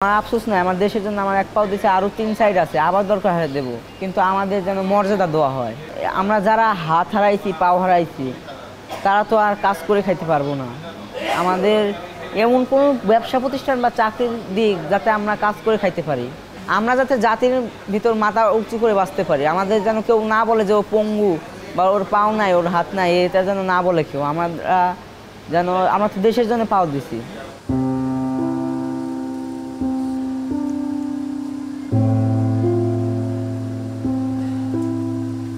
আমার আফসোস নাই, আমার দেশের জন্য আমার এক পাও দিছে, আরো 3 সাইড আছে, আবার দরকার হলে দেবো, কিন্তু আমাদের যেন মর্যাদা দেওয়া হয়। আমরা যারা হাত হারাইছি, পাও হারাইছি, তারা তো আর কাজ করে খাইতে পারবো না। আমাদের এমন কোনো ব্যবসা প্রতিষ্ঠান বা চাকরির দিক যাতে আমরা কাজ করে খাইতে পারি, আমরা যাতে জাতির ভিতর মাথা উঁচু করে বাঁচতে পারি। আমাদের যেন কেউ না বলে যে ও পঙ্গু বা ওর পাও নাই, ওর হাত নাই, এটা যেন না বলে কেউ। আমরা তো দেশের জন্য পাও দিছি।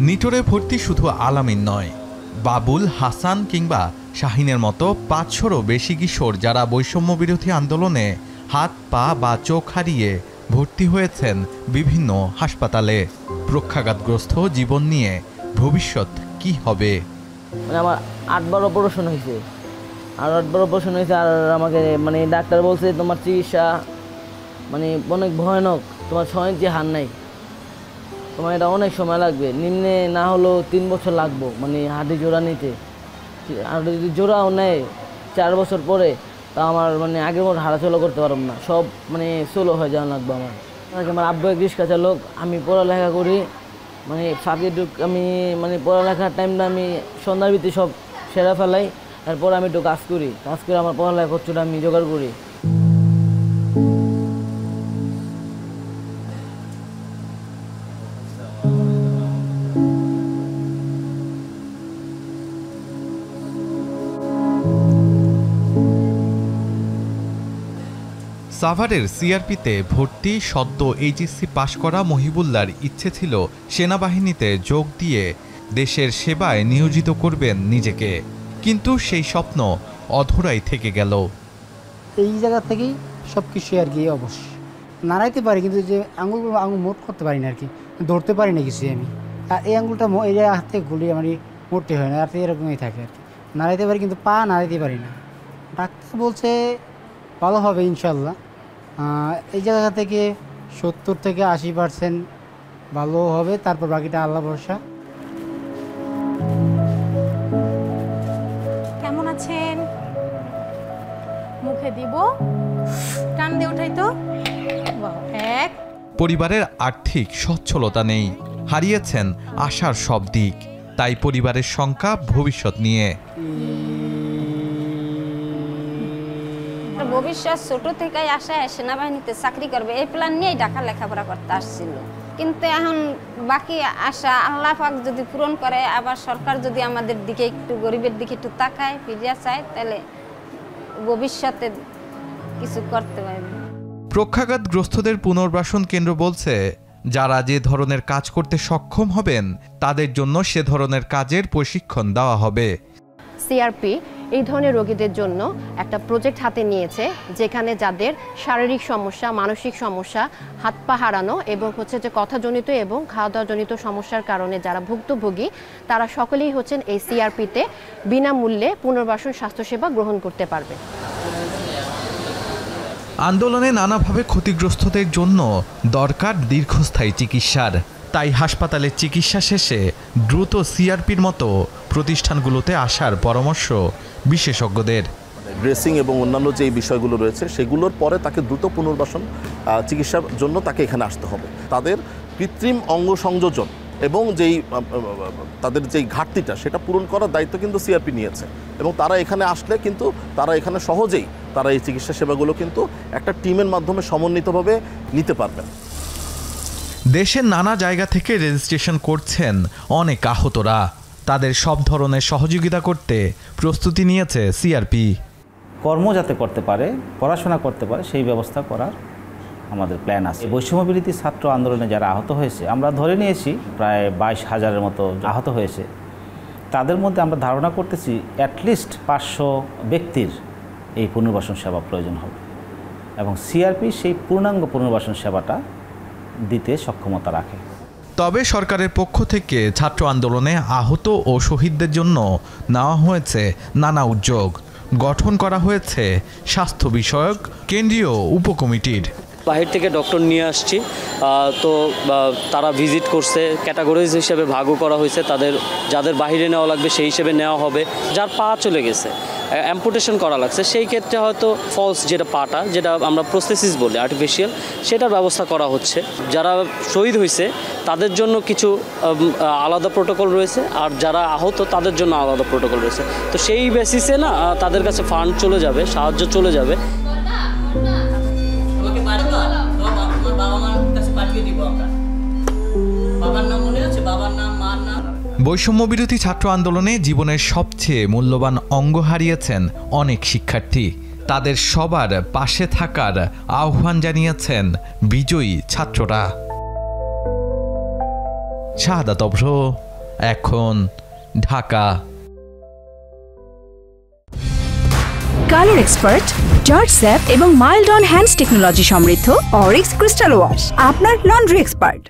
নিটোরে ভর্তি শুধু আলামিন নয়, বাবুল, হাসান কিংবা শাহিনের মতো 500-রও বেশি কিশোর যারা বৈষম্য বিরোধী আন্দোলনে হাত পা বা চোখ হারিয়ে ভর্তি হয়েছেন বিভিন্ন হাসপাতালে। প্রক্ষাঘাতগ্রস্ত জীবন নিয়ে ভবিষ্যৎ কি হবে? আমার 8বার অপারেশন হয়েছে, আর আমাকে ডাক্তার বলছে তোমার চিকিৎসা অনেক ভয়ানক, তোমার 6 ইঞ্চি হাড় নাই, তোমার এটা অনেক সময় লাগবে, নিম্নে না হলেও 3 বছর লাগবো হাঁটি জোড়া নিতে। আর যদি জোড়াও নেয় 4 বছর পরে, তা আমার আগের মতো হাঁটাচলা করতে পারবো না, সব সোলো হয়ে যাওয়া লাগবে। আমার আব্বু এক রিক্সা চালক, আমি পড়ালেখা করি, ফাঁকে আমি পড়ালেখার টাইমটা আমি সন্ধ্যার ভিতরে সব সেরা ফেলাই, তারপর আমি একটু কাজ করি আমার পড়ালেখা খরচটা আমি জোগাড় করি। সাভারের সিআরপিতে ভর্তি সদ্য এইচএসসি পাশ করা মহিবুল্লাহর ইচ্ছে ছিল সেনাবাহিনীতে যোগ দিয়ে দেশের সেবায় নিয়োজিত করবেন নিজেকে, কিন্তু সেই স্বপ্ন অধরাই থেকে গেল। এই জায়গা থেকেই সব কিছু আর কি অবশ্য নাড়াইতে পারি, কিন্তু যে আঙুল মোট করতে পারি না আর কি, ধরতে পারি না কিছু আমি। আর এই আঙুলটা এই হাত থেকে ঘুরিয়ে মোটে হয় না, আর এরকমই থাকে আর কি, নাড়াইতে পারি কিন্তু পা নাড়াইতে পারি না। ডাক্তার বলছে ভালো হবে ইনশাল্লাহ, এই জায়গা থেকে 70 থেকে 80% ভালো হবে, তারপর বাকিটা আল্লাহ ভরসা। কেমন আছেন? মুখে দিব, টান দিয়ে উঠাই তো। পরিবারের আর্থিক সচ্ছলতা নেই, হারিয়েছেন আশার সব দিক, তাই পরিবারের শঙ্কা ভবিষ্যৎ নিয়ে। ভবিষ্যৎ ছোট থেকেই আশায় সেনাবাহিনীতে চাকরি করবে এই প্ল্যান নিয়েই ঢাকা লেখাপড়া করতে আসছিল, কিন্তু এখন বাকি আশা আল্লাহ পাক যদি পূরণ করে, আবার সরকার যদি আমাদের দিকে একটু গরিবের দিকে একটু তাকায়, ফিরিয়ে চায়, তাহলে ভবিষ্যতে কিছু করতে পারবে। প্রক্ষাঘাতগ্রস্তদের পুনর্বাসন কেন্দ্র বলছে, যারা যে ধরনের কাজ করতে সক্ষম হবেন তাদের জন্য সে ধরনের কাজের প্রশিক্ষণ দেওয়া হবে। সিআরপি এই ধরনের রোগীদের জন্য একটা প্রজেক্ট হাতে নিয়েছে, যেখানে যাদের শারীরিক সমস্যা, মানসিক সমস্যা, হাত পা হারানো এবং যে কথাজনিত এবং খাওয়া দাওয়াজনিত সমস্যার কারণে যারা ভুক্তভোগী, তারা সকলেই এই সিআরপিতে বিনামূল্যে পুনর্বাসন স্বাস্থ্যসেবা গ্রহণ করতে পারবে। আন্দোলনে নানাভাবে ক্ষতিগ্রস্তদের জন্য দরকার দীর্ঘস্থায়ী চিকিৎসার, তাই হাসপাতালের চিকিৎসা শেষে দ্রুত সিআরপির মতো প্রতিষ্ঠানগুলোতে আসার পরামর্শ বিশেষজ্ঞদের। ড্রেসিং এবং অন্যান্য যে বিষয়গুলো রয়েছে সেগুলোর পরে তাকে দ্রুত পুনর্বাসন চিকিৎসার জন্য তাকে এখানে আসতে হবে। তাদের কৃত্রিম অঙ্গ সংযোজন এবং তাদের যেই ঘাটতিটা সেটা পূরণ করার দায়িত্ব কিন্তু সিআরপি নিয়েছে, এবং তারা এখানে আসলে কিন্তু তারা এখানে সহজেই তারা এই চিকিৎসা সেবাগুলো কিন্তু একটা টিমের মাধ্যমে সমন্বিতভাবে নিতে পারবেন। দেশের নানা জায়গা থেকে রেজিস্ট্রেশন করছেন অনেক আহতরা, তাদের সব ধরনের সহযোগিতা করতে প্রস্তুতি নিয়েছে সিআরপি। কর্ম যাতে করতে পারে, পড়াশোনা করতে পারে, সেই ব্যবস্থা করার আমাদের প্ল্যান আছে। বৈষম্য বিরোধী ছাত্র আন্দোলনে যারা আহত হয়েছে, আমরা ধরে নিয়েছি প্রায় 22,000-এর মতো আহত হয়েছে, তাদের মধ্যে আমরা ধারণা করতেছি অ্যাটলিস্ট 500 ব্যক্তির এই পুনর্বাসন সেবা প্রয়োজন হবে, এবং সিআরপি সেই পূর্ণাঙ্গ পুনর্বাসন সেবাটা দিতে সক্ষমতা রাখে। তবে সরকারের পক্ষ থেকে ছাত্র আন্দোলনে আহত ও শহীদদের জন্য নেওয়া হয়েছে নানা উদ্যোগ, গঠন করা হয়েছে স্বাস্থ্য বিষয়ক কেন্দ্রীয় উপকমিটির। বাহির থেকে ডক্টর নিয়ে আসছি, তো তারা ভিজিট করছে, ক্যাটাগরিজ হিসেবে ভাগও করা হয়েছে, যাদের বাহিরে নেওয়া লাগবে সেই হিসেবে নেওয়া হবে। যার পা চলে গেছে, অ্যাম্পুটেশন করা লাগছে, সেই ক্ষেত্রে হয়তো ফলস যেটা পাটা, যেটা আমরা প্রস্থেসিস বলি আর্টিফিশিয়াল, সেটার ব্যবস্থা করা হচ্ছে। যারা শহীদ হয়েছে তাদের জন্য কিছু আলাদা প্রোটোকল রয়েছে, আর যারা আহত তাদের জন্য আলাদা প্রোটোকল রয়েছে। তো সেই বেসিসে না তাদের কাছে ফান্ড চলে যাবে, সাহায্য চলে যাবে। বৈষম্যবিরোধী ছাত্র আন্দোলনে জীবনের সবচেয়ে মূল্যবান অঙ্গ হারিয়েছেন অনেক শিক্ষার্থী। তাদের সবার পাশে থাকার আহ্বান জানিয়েছেন বিজয়ী ছাত্ররা। শাহাদাত অভ্র, এখন, Dhaka. Colour expert, George sap এবং মাইল্ড অন হ্যান্ডস টেকনোলজি সমৃদ্ধ অরিক্স ক্রিস্টাল ওয়াশ, আপনার লন্ড্রি এক্সপার্ট।